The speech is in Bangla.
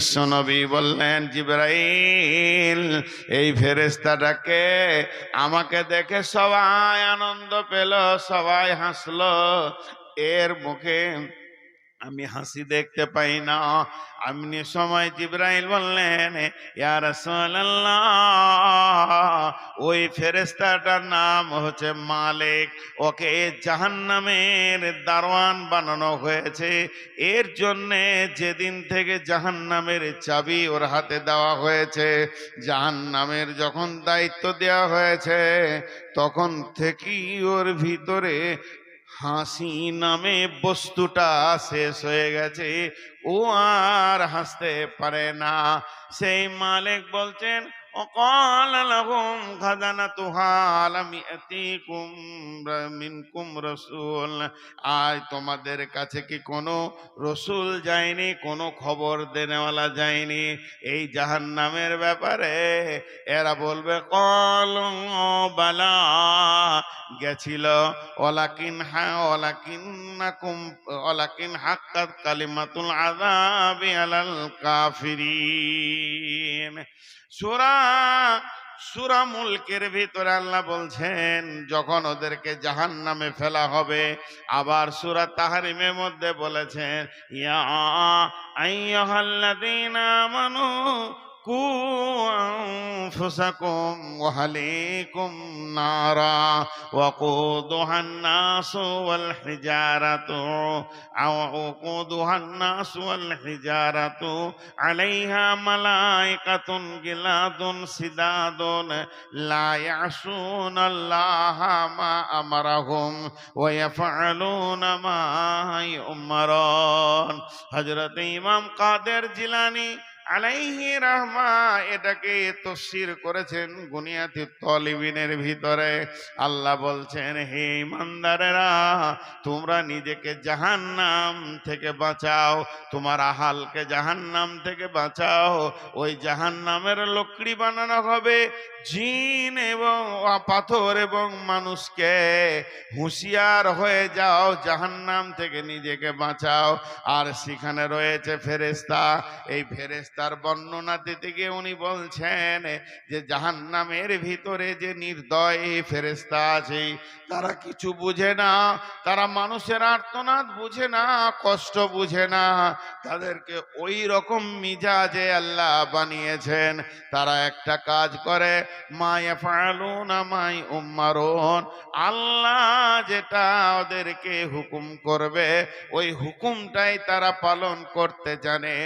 বিশ্বনবী বললেন, জিবরাইল, এই ফেরেশতাটাকে আমাকে দেখে সবাই আনন্দ পেল, সবাই হাসলো, এর মুখে আমি হাসি দেখতে পাই না। এমনি সময় জিবরাইল বললেন, ইয়া রাসূলুল্লাহ, ওই ফেরেশতাটার নাম হচ্ছে মালিক, ওকে জাহান্নামের দারোয়ান বানানো হয়েছে। এর জন্যে যেদিন থেকে জাহান্নামের চাবি ওর হাতে দেওয়া হয়েছে, জাহান্নামের যখন দায়িত্ব দেওয়া হয়েছে, তখন থেকেই ওর ভিতরে হাসি নামে বস্তুটা শেষ হয়ে গেছে, ও আর হাসতে পারে না। সেই মালিক বলছেন, وقال لهم خزنتها ألم يأتكم منكم رسول, আজ তোমাদের কাছে কি কোনো রসুল যায়নি, কোনো খবর দেনেওয়ালা যায়নি এই জাহান্নামের ব্যাপারে? এরা বলবে, ক্বালু বালা, গেছিল, ওয়ালাকিন হাক্কাত কালিমাতুল আযাবি আলাল কাফিরিন। সূরা মুলকের ভিতরে আল্লাহ বলছেন, যখন ওদেরকে জাহান্নামে ফেলা হবে। আবার সূরা তাহরিমের মধ্যে বলেছেন, ইয়া আইয়ুহাল্লাযীনা আমানু কু আনফুসাকুম ওয়া আহলিকুম নারা ওয়াকুদুহা আন-নাসু ওয়াল হিজারাতু আলাইহা মালাইকাতুন গিলাদুন সিদাদুন লা ইয়াসুনাল্লাহা মা আমারাহুম ওয়া ইয়াফআলুনা মা ইউমারুন। হযরত ইমাম কাদের জিলানী আলাইহি রাহমা এটাকে তাফসীর করেছেন গুনিয়াতুত তালিবিনের ভিতরে। আল্লাহ বলছেন, হে ইমানদারেরা, তোমরা নিজেকে জাহান্নাম থেকে বাঁচাও, তোমার আহালকে জাহান্নাম থেকে বাঁচাও। ওই জাহান্নামের লকড়ি বানানো হবে জিন এবং পাথর এবং মানুষকে। হুঁশিয়ার হয়ে যাও, জাহান্নাম থেকে নিজেকে বাঁচাও। আর সেখানে রয়েছে ফেরেশতা। এই ফেরেশতার বর্ণনা দিতে গিয়ে উনি বলছেন যে জাহান্নামের ভিতরে যে নির্দয় ফেরেশতা আছে, তারা কিছু বুঝে না, তারা মানুষের আর্তনাদ বুঝে না, কষ্ট বুঝে না। তাদেরকে ওই রকম মিজাজে আল্লাহ বানিয়েছেন। তারা একটা কাজ করে, মা ইয়াফআলুনা মা ইউমারুন, আল্লাহ যেটা ওদেরকে হুকুম করবে ওই হুকুমটাই তারা পালন করতে জানে।